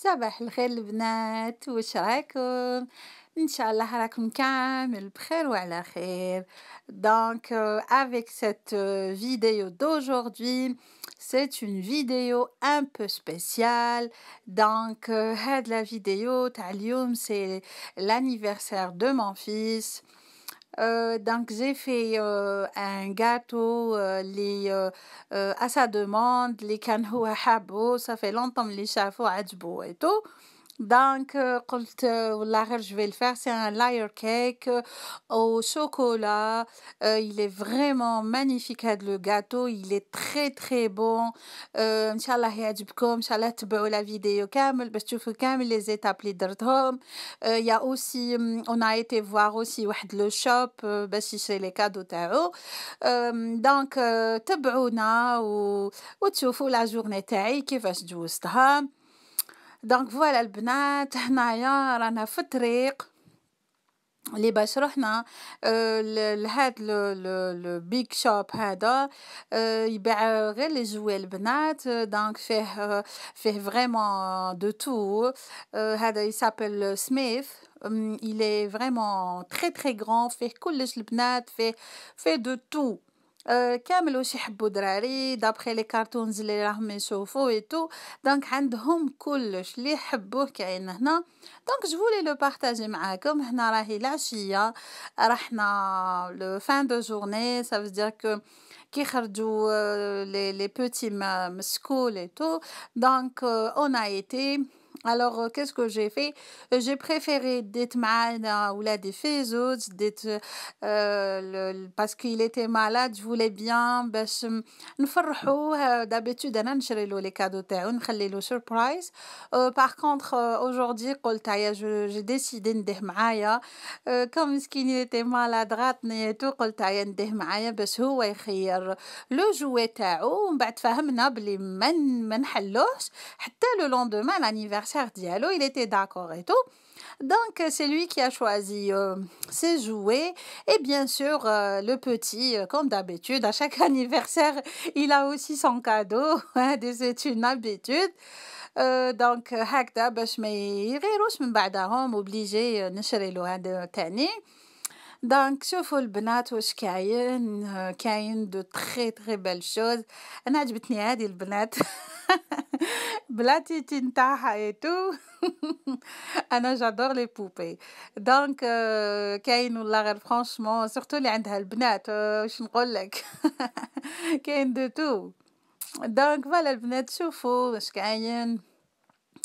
صباح الخير البنات، واش راكم؟ ان شاء الله راكم كامل بخير وعلى خير. Donc avec cette vidéo d'aujourd'hui, c'est une vidéo un peu spéciale. Donc la vidéo تاع اليوم c'est l'anniversaire de mon fils. Donc j'ai fait un gâteau à sa demande اللي كان هو حابه. Ça fait longtemps اللي شافه عجبه et tout. Donc قلت والله غير je vais le faire. C'est un layer cake au chocolat. Il est vraiment magnifique هذا le gâteau. Il est très très bon. ان شاء الله يعجبكم. ان شاء الله تبعوا la vidéo كامل باش تشوفوا كامل les étapes اللي درتهم. Il y a aussi on a été voir aussi واحد le shop باش يشري les cadeaux تاعو. Donc تبعونا وتشوفوا la journée تاعي كيفاش جوزتها. دونك فوالا البنات، هنايا رانا في الطريق اللي باش رحنا لهاد لو بيج شوب هذا. يبيع غير لي جوي البنات. دونك فيه فريمون دو تو. هذا يسابل سميث. il est vraiment très très grand. فيه كلش البنات. فيه دو تو. كامل واش يحبوا دراري دابخي لي كارتونز اللي راهم يشوفوا ايتو. دونك عندهم كلش اللي يحبوه كاين هنا. دونك جو فولي لو بارطاجي معاكم. هنا راهي العشيه، رحنا لو فان دو جورني. سا فو دير كو كي خرجوا لي بوتي من سكول ايتو. دونك اون ا ايتي. Alors, qu'est-ce que j'ai fait? J'ai préféré d'être معانا ولادي في زوج ديت parce qu'il était malade. Je voulais bien باش نفرحوه. d'habitude انا نشري له لي كادو تاعو نخلي له سوربرايز. par contre aujourd'hui قلت هيا j'ai décidé نديه معايا. كم مسكين il était malade غاتني تو. قلت هيا نديه معايا باش هو يخير لو جوي تاعو. ومن بعد فهمنا بلي ما نحلوش حتى لو لوندومان l'anniversaire dialo. Il était d'accord et tout. Donc c'est lui qui a choisi ses jouets. Et bien sûr le petit, comme d'habitude à chaque anniversaire il a aussi son cadeau. C'est une habitude. donc هكذا باش ما يغيروش من بعدهم obligé نشري له هذا تاني. دونك شوفوا البنات واش كاين دو تري تري بيل شوز. انا عجبتني هذه البنات. بلاتي تنتاعها ايتو. انا جادور لي بوبي. دونك كاين والله غير فرانشمون سورتو اللي عندها البنات. واش نقول لك. كاين دو تو. دونك فوالا البنات شوفوا واش كاين.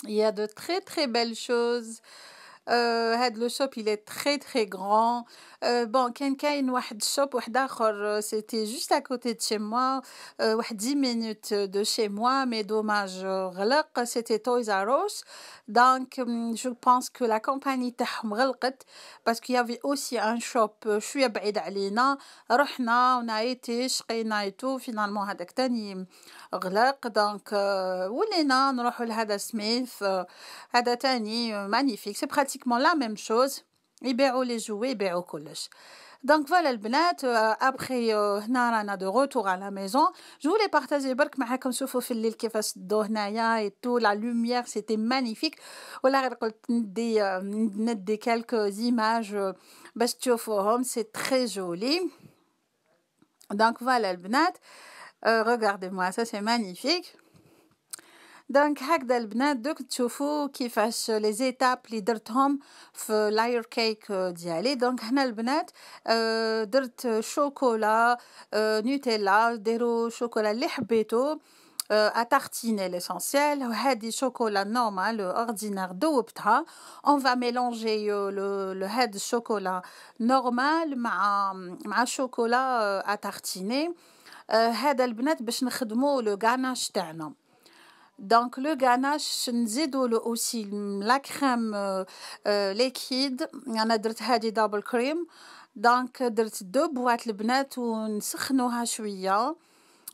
il y a de très très belles choses. le shop il est très très grand. bon كاين واحد شوب واحد اخر. c'était juste à côté de chez moi. واحد 10 minutes de chez moi mais dommage غلق. c'était Toys R Us. donc je pense que la compagnie تاعهم غلقت parce qu'il y avait aussi un shop شويه بعيد علينا. رحنا ونايتي شقينا ايتو finalement هذاك تاني غلق. donc ولينا نروحوا لهذا سميث. هذا تاني magnifique. c'est pratiquement la même chose. يبيعوا لي جوي يبيعوا كلش. donc voilà البنات. après هنا رانا de retour à la maison. je voulais partager برك معاكم. شوفوا في الليل كيفاش دو هنايا et tout. la lumière c'était magnifique. ولا غير قلت ندي quelques images باش تشوفوهم. c'est très joli. donc voilà البنات. regardez-moi ça, c'est magnifique. دونك هكذا البنات دوك تشوفوا كيفاش لي زيتاب اللي درتهم في لاير كيك ديالي. دونك هنا البنات درت شوكولا نوتيلا. ديروا شوكولا اللي حبيتو اتارتيني ليسونسيال. وهذه شوكولا نورمال اوردينير ذوبتها. اون فا ميلونجي لو هاد الشوكولا نورمال مع شوكولا اتارتيني. هذا البنات باش نخدموا لو غاناش تاعنا. دونك لو غاناش نزيدوا له اوسي لا كريم ليكيد. انا درت هذه دبل كريم. دونك درت دو بواط البنات ونسخنوها شويه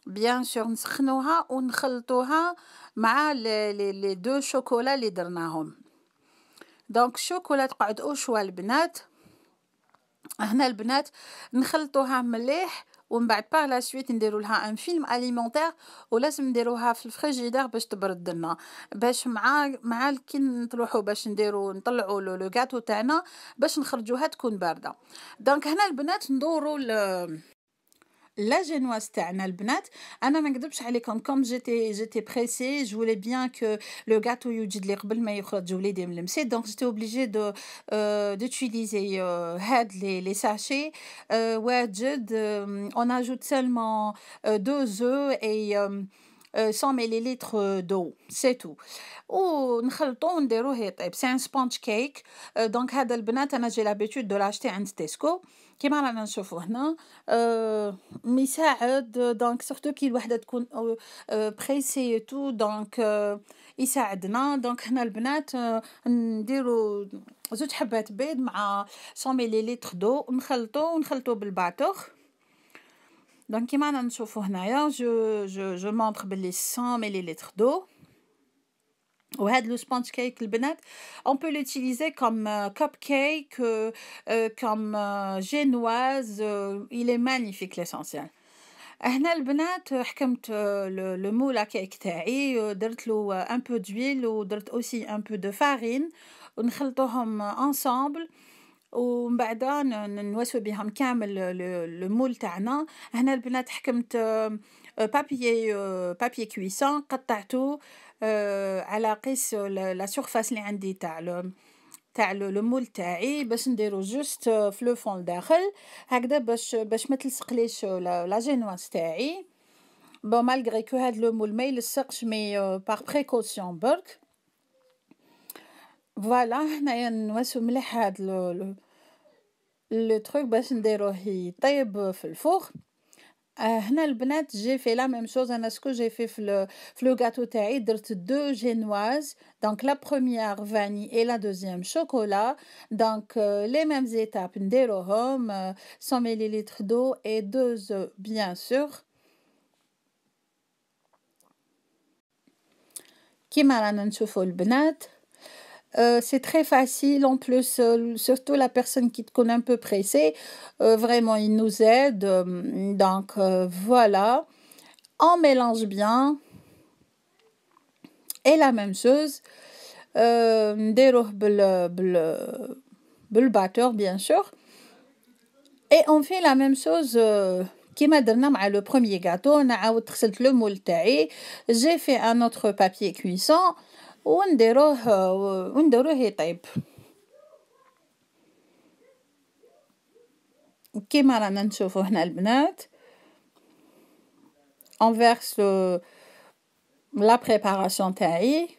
بيان سور. نسخنوها ونخلطوها مع لي دو شوكولا اللي درناهم. دونك الشوكولا تقعد او شوا البنات. هنا البنات نخلطوها مليح ومن بعد باغ لا سويت نديروا لها ان فيلم اليمونتير، ولازم نديروها في الفريجيدير باش تبرد لنا، باش مع كي نروحوا باش نطلعوا لو غاتو تاعنا باش نخرجوها تكون بارده. دونك هنا البنات ندوروا لا جينواز تاعنا البنات. انا ما نكذبش عليكم كوم جيتي بريسي جو فولي بيان كو لو غاتو يوجد لي قبل ما يخرج وليدي من المسيد، دونك جيتي اوبليجي d'utiliser هاد لي ساشي واجد. on ajoute seulement 2 œufs et 100 millilitres d'eau c'est tout، ونخلطو ونديروه يطيب. سي ان سبونج كيك. دونك هذا البنات انا جي لابيتود دو لاشتي عند تيسكو كيما رانا نشوفو هنا. يساعد دونك سورتو كي الوحده تكون بريسي تو، دونك يساعدنا. دونك هنا البنات نديرو 2 حبات بيض مع 100 مليلتر دو، ونخلطو بالباتور. دونك كيما رانا نشوفو هنايا جو مونطر بلي 100 مليلتر دو. وهاد لو سبونج كيك البنات on peut l'utiliser comme cupcake, comme génoise. il est magnifique l'essentiel. هنا البنات حكمت لو مولا كيك تاعي، درت له ان بو دويل ودرت اوسي ان بو دو فارين ونخلطوهم انصامبل، ومن بعد نواسو بهم كامل لو مول تاعنا. هنا البنات حكمت بابي كويسون قطعته على قيس لا سورفاس اللي عندي تاع لو مول تاعي باش نديرو جوست في لو فون داخل هكذا باش ما تلصقليش لا جينواز تاعي. بون مالغري كو هاد لو مول ما يلصقش مي بار بريكوسيون برك. فوالا هنايا نواسو مليح هاد لو تروك باش نديروه يطيب في الفوغ. هنا البنات جي في لا ميم شوز. انا سكو جي في لو غاتو تاعي درت 2 جينواز، دونك لا بروميير فاني اي لا دوزيام شوكولا. دونك لي ميم زيتاب نديروهم 100 مليلتر دو اي 2 œufs بيان سور. كيما رانا نشوفوا البنات c'est très facile en plus, surtout la personne qui te connaît un peu pressée, vraiment il nous aide. Donc voilà, on mélange bien. Et la même chose نديروه بالباتور bien sûr. Et on fait la même chose كيما درنا مع لو بروميير غاتو. انا عاودت غسلت لو مول تاعي، جي في ان اوتر بابي كويسون ونديروه يطيب كيما رانا نشوفو هنا البنات. on verse la préparation تاعي.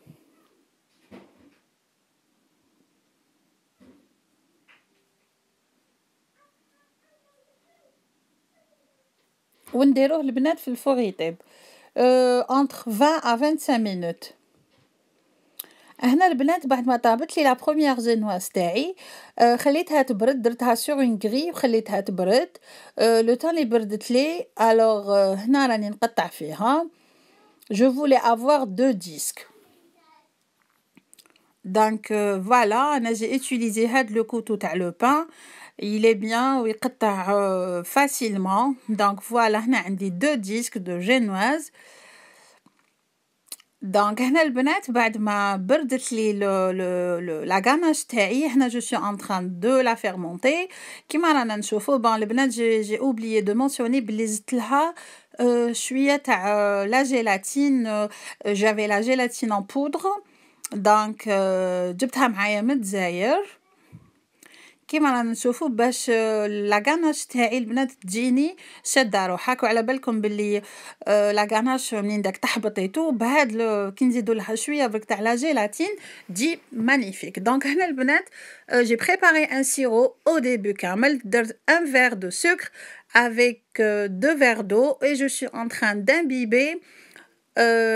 ونديروه البنات في الفوغ يطيب entre 20 à 25 minutes. هنا البنات بعد ما طابت لي لا بروميير جينواز تاعي خليتها تبرد، درتها سور اون غري وخليتها تبرد. لو طون اللي بردت لي الوغ هنا راني نقطع فيها. جو فولي افوار 2 ديسك. دونك فوالا انا جي utiliser هاد لو كوتو تاع لو بان il est bien ويقطع facilement. دونك فوالا هنا عندي 2 ديسك دو جينواز. دونك هنا البنات بعد ما بردت لي لا غاناش تاعي هنا جو سو ان تران دو لا فيرمونتي كيما رانا نشوفو. بون البنات جي اوبليي دو مونسيوني بلي زدت لها شويه تاع لا جيلاتين. جافي لا جيلاتين ان بودر، دونك جبتها معايا من الجزائر كيما رانا نشوفو باش لا غاناش تاعي البنات تجيني شاده روحك. وعلى بالكم باللي لا غاناش منين داك تحبطيتو بهاد كي نزيدو لها شويه برك تاع لا جيلاتين تجي مانيفيك. دونك هنا البنات جي بريباري ان سيرو او ديبي كامل. درت ان فير دو سكر avec 2 verres d'eau et je suis en train d'imbiber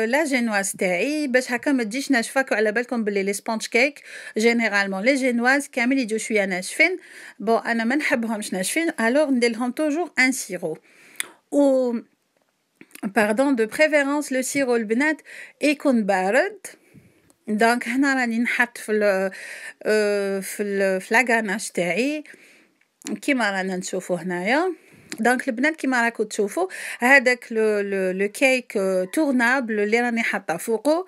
لا جينواز تاعي باش هكا ما تجيش ناشفه. على بالكم بلي لي سبونج كيك جينيرالمون لي جينواز كامل يجوا شويه ناشفين. بون انا ما نحبهمش ناشفين الوغ ندير لهم توجور ان سيرو و باردون دو بريفيرونس لو سيرو البنات يكون بارد. دونك هنا راني نحط في لا غاناش تاعي كيما رانا نشوفو هنايا. دونك البنات كيما راكم تشوفوا هذاك لو كيك تورنابل اللي راني حاطه فوقه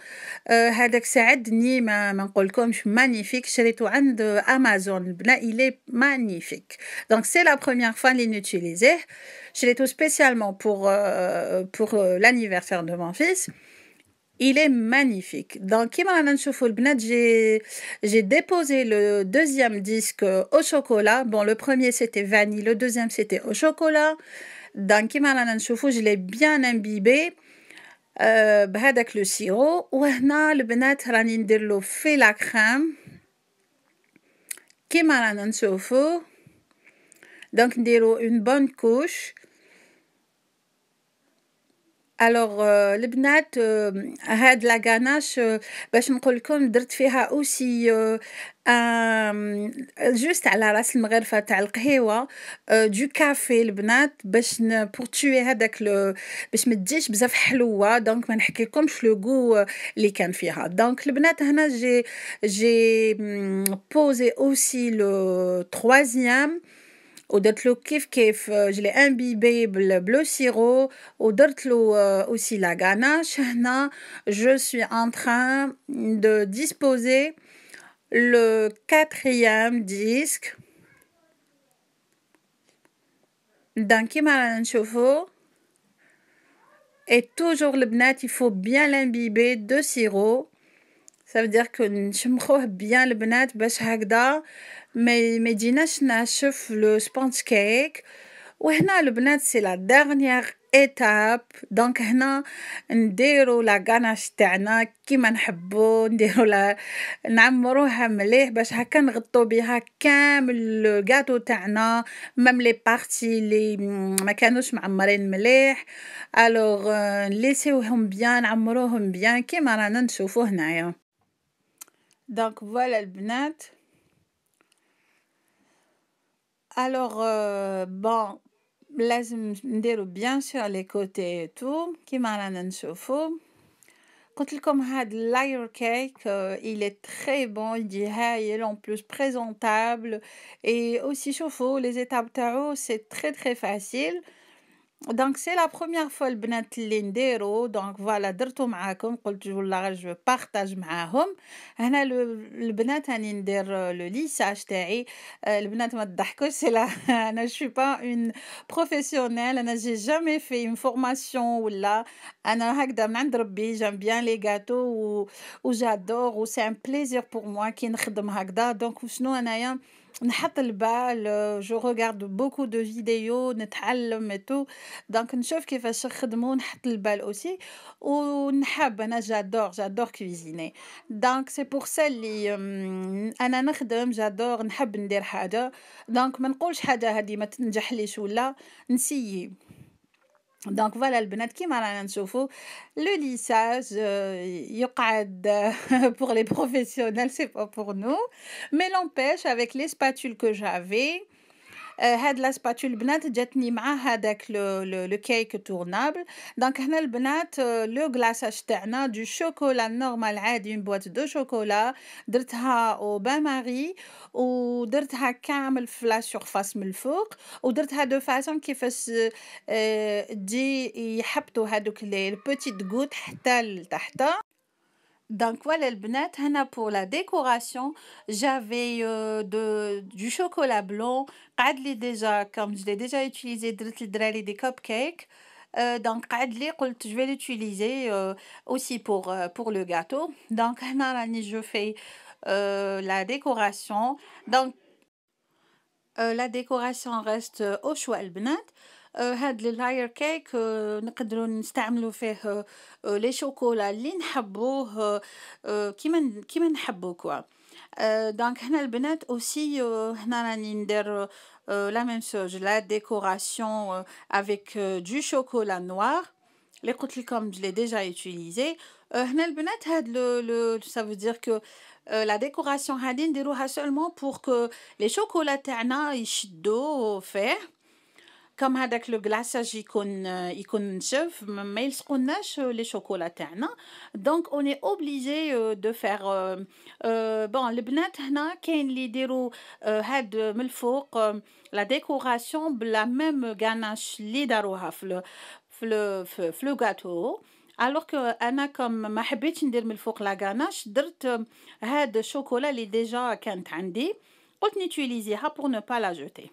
هذاك ساعدني ما نقولكمش مانيفيك شريته عند امازون البنات إلي مانيفيك دونك سي لا بروميير فوا اللي نوتيليزيه شريته سبيسيالمون pour l'anniversaire de mon fils. Il est magnifique. Donc, comme on a vu, j'ai déposé le deuxième disque au chocolat. Bon, le premier c'était vanille, le deuxième c'était au chocolat. Donc, comme on a vu, je l'ai bien imbibé avec le sirop. Et là, le بنات راني ندير له في la crème. Comme on a vu. Donc, نديرو une bonne couche. Alors البنات هاد لا غاناش باش نقول لكم درت فيها اوسي جوست على راس المغرفه تاع القهيوه دو كافي البنات باش بور توي هذاك باش ما تجيش بزاف حلوه دونك ما نحكي لكمش لو غو اللي كان فيها دونك البنات هنا جي بوزي اوسي لو troisième ودرت له كيف je l'ai imbibé bleu sirop ودرت له aussi la ganache هنا je suis en train de disposer le quatrième disque donc كيما رانا نشوفوا et toujours البنات il faut bien l'imbiber de sirop ça veut dire que نشمخوه bien البنات باش هكذا ما يجيناش ناشف لو سبونج كيك وهنا البنات سي لا ديرنيير ايتاب دونك هنا نديرو لا غاناش تاعنا كيما نحبو نديرو نعمروها مليح باش هكا نغطو بها كامل الغاتو تاعنا ميم لي بارتي اللي ما كانوش معمرين مليح الوغ ليسيوهم بيان نعمروهم بيان كيما رانا نشوفو هنايا دونك فوالا البنات alors bon لازم نديرو bien sûr les côtés et tout كيما رانا نشوفو قلت لكم هاد اللاير كيك il est très bon il dit هايل en plus présentable et aussi شوفوا les étapes تاعو c'est très très facile donc c'est la première fois البنات اللي نديرو donc voilà درتو معاكم قلت والله جو بارطاج معاهم هنا البنات راني ندير لو ليساج تاعي البنات ما تضحكوش سي لا انا je suis pas une professionnelle انا j'ai jamais fait une formation ولا انا هكذا من عند ربي j'aime bien les gâteaux و j'adore و c'est un plaisir pour moi كي نخدم هكذا donc شنو انايا نحط البال جو regarde beaucoup de vidéos نتعلم et tout donc نشوف كيفاش يخدموا نحط البال aussi ونحب انا j'adore cuisiner donc c'est pour ça اللي انا نخدم j'adore نحب ندير حاجه donc ما نقولش حاجه هذه ما تنجحليش ولا نسيي donc voilà البنات كيما رانا نشوفوا le lissage يقعد pour les professionnels c'est pas pour nous mais l'empêche avec les spatules que j'avais هاد لا سباتول البنات جاتني مع هذاك لو كيك تورنابل دونك هنا البنات لو غلاساج تاعنا دو شوكولا نورمال عادي اون بواط دو شوكولا درتها او بان ماري ودرتها كامل في لا سورفاس من الفوق ودرتها دو فاسون كيفاش تجي يحبطوا هذوك لي بوتيت غوت حتى لتحت donc voilà البنات هنا pour la décoration j'avais du chocolat blanc قعد لي déjà comme je l'ai déjà utilisé درت للدراري des cupcakes donc قعد لي قلت je vais l'utiliser aussi pour le gâteau donc هنا راني je fais la décoration donc la décoration reste au choix البنات هاد اللاير كيك نقدروا نستعملوا فيه لي شوكولا اللي نحبوه كيما نحبو كوا دونك هنا البنات اوسي هنا راني ندير لا ميم شوز لا ديكوراسيون افيك دو شوكولا نوار اللي قلت لكم je l'ai déjà utilisé هنا البنات هاد لو ça veut dire que la décoration هادي نديروها seulement pour que les chocolats تاعنا يشدوا فيه كم هذاك لو glaçage يكون نشف ما يلصقوناش لي شوكولا تاعنا دونك اون اي اوبليجي دو فير بون البنات هنا كاين اللي يديروا هاد من الفوق لا ديكوراسيون بلا ميم غاناش اللي داروها في لو غاتو الوغ كو انا كوم ما حبيتش ندير من الفوق لا غاناش درت هاد الشوكولا اللي ديجا كانت عندي قلت نيتيليزيها بور نو با لا جوتي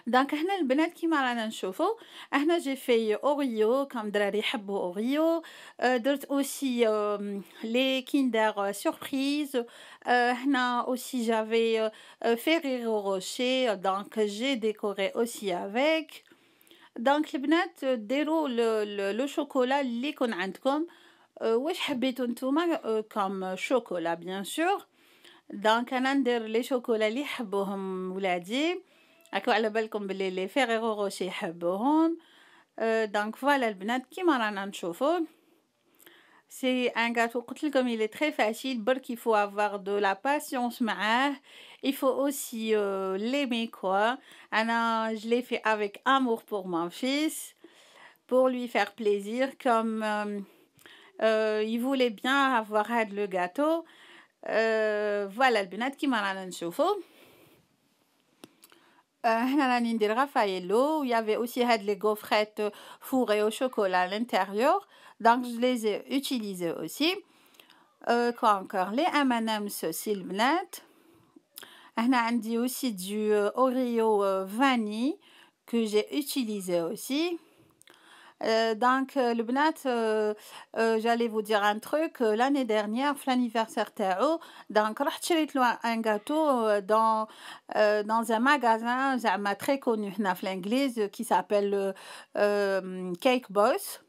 دونك هنا البنات كيما رانا نشوفوا هنا جي في اوريو كم دراري يحبوا اوريو درت اوسي لي كيندر سوربريز هنا اوسي جافي فيريرو روشي دونك جي ديكوري اوسي افيك دونك البنات ديروا لو شوكولا اللي يكون عندكم واش حبيتوا نتوما كم شوكولا بيان سور دونك انا ندير لي شوكولا اللي يحبوهم ولادي هاكو على بالكم بلي لي فيريرو روشي يحبوهم دونك فوالا البنات كيما رانا نشوفوا سي ان غاتو قلت لكم il est très facile برك il faut avoir de la patience معاه il faut aussi l'aimer quoi انا je l'ai fait avec amour pour mon fils pour lui faire plaisir comme il voulait bien avoir هاد le gâteau فوالا البنات كيما رانا نشوفوا هنا راني ندير رافايلو. Il y avait aussi had les gaufrettes fourrées au chocolat à l'intérieur. Donc je les ai utilisées aussi. Quoi encore? Les M&M's aussi البنات. هنا عندي aussi du Oreo vanille que j'ai utilisé aussi. Donc le bnat j'allais vous dire un truc l'année dernière في l'anniversaire تاعو donc رحت شريت له un gâteau dans un magasin زعما très connu هنا في l'Anglise qui s'appelle Cake Boss.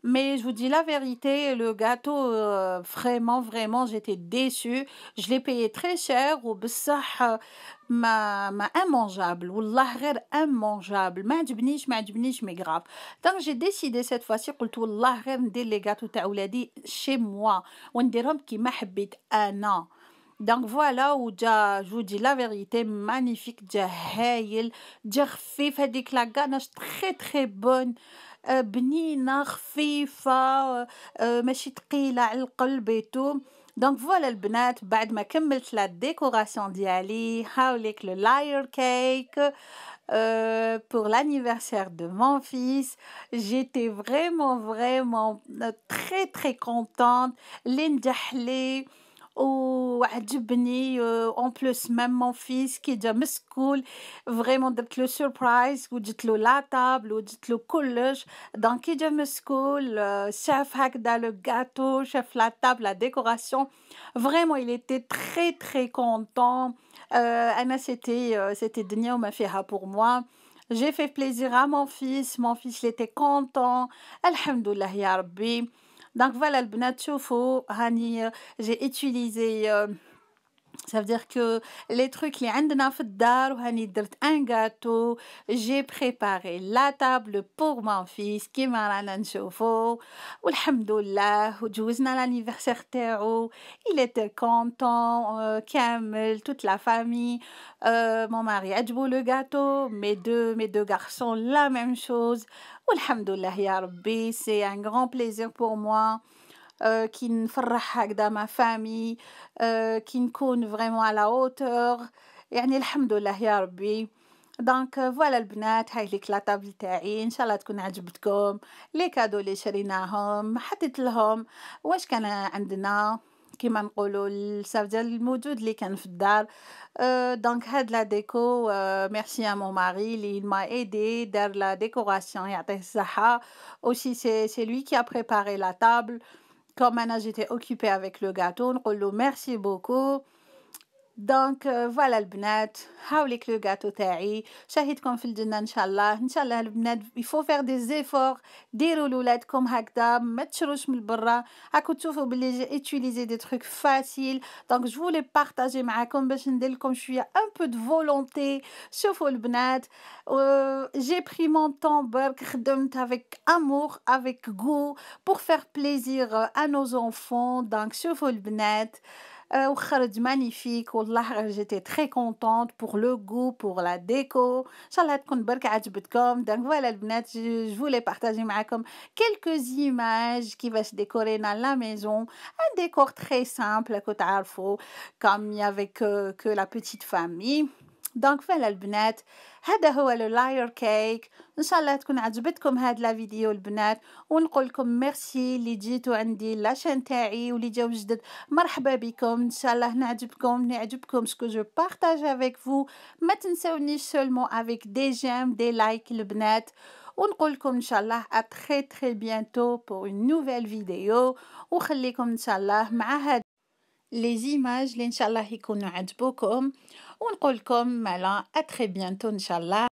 Mais je vous dis la vérité, le gâteau, vraiment, j'étais déçue. Je l'ai payé très cher وبصح ما immangeable. والله غير immangeable. ما عجبنيش mais grave. Donc j'ai décidé cette fois-ci قلت والله غير ندير لي gâteaux تاع ولادي chez moi ونديرهم كيما حبيت أنا. Donc voilà وجا je vous dis la vérité magnifique جا هايل جا خفيف هذيك لا ganache très bonne. بنينه خفيفه ماشي ثقيله على القلب ايتو دونك فوالا البنات بعد ما كملت لا ديكوراسيون ديالي هاوليك لو لاير كيك pour l'anniversaire de mon fils. J'étais vraiment très contente. نجح لي وعجبني en plus même mon fils كي جا مسكول vraiment درت له سوربرايز وجدت له لا طابل وجدت له كلش دونك كي جا مسكول شاف هكذا لو غاتو شاف لا طابل لا ديكوراسيون vraiment il était très content. انا c'était الدنيا وما فيها pour moi. J'ai fait plaisir à mon fils il était content alhamdoulilah يا ربي. Donc voilà البنات شوفوا هاني j'ai utilisé ça veut dire que les trucs اللي عندنا في الدار وهاني درت un gâteau. J'ai préparé la table pour mon fils كيما رانا نشوفوا والحمد لله وجوزنا l'anniversaire تاعو. Il était content كامل toute la famille. Mon mari عجبو le gâteau mes deux garçons la même chose والحمد لله يا ربي. C'est un grand plaisir pour moi كي نفرح هكذا ما فامي كي نكون فريمون على hauteur يعني الحمد لله يا ربي. دونك فوالا البنات هاي ليك لا طابل تاعي ان شاء الله تكون عجبتكم. لي كادو اللي شريناهم حطيت لهم واش كان عندنا كيما نقولوا الصاف ديال الموجود اللي كان في الدار. دونك هاد لا ديكو ميرسي ا مون ماري اللي ما ايدي دار لا ديكوراسيون يعطيه الصحه. aussi c'est lui qui a préparé la table. Comme Anna, j'étais occupée avec le gâteau, نقول merci beaucoup. Donc voilà البنات هاوليك لو غاتو تاعي شاهدكم في الجنة ان شاء الله البنات il faut faire des efforts. ديروا لولادكم هكذا ما تشروش من برا هاكو تشوفوا بلي جي utiliser des trucs faciles. Donc je voulais partager معاكم باش ندير لكم شويه un peu de volonté. شوفوا البنات j'ai pris mon temps برك خدمت avec amour avec goût pour faire plaisir à nos enfants. Donc شوفوا البنات وخرج magnifique والله j'étais très contente pour le goût, pour la déco. إن شاء الله تكون برك عجبتكم. Donc voilà البنات je voulais partager معاكم quelques images كيفاش décorer dans la maison. Un décor très simple راكو تعرفوا comme il y avait que la petite famille. دونك فعلا البنات هذا هو اللاير كيك. ان شاء الله تكون عجبتكم هاد لا فيديو البنات ونقول لكم ميرسي اللي جيتوا عندي لاشين تاعي واللي جاو جدد مرحبا بكم. ان شاء الله نعجبكم سكو جو بارطاج افيك فو. ما تنسونيش سولمون افيك دي جيم دي لايك البنات ونقول لكم ان شاء الله ا تري تري بيانتو بور une nouvelle فيديو وخليكم ان شاء الله مع هاد les images اللي ان شاء الله يكونوا عجبوكم ونقول لكم مالا ا تري بيانتو ان شاء الله.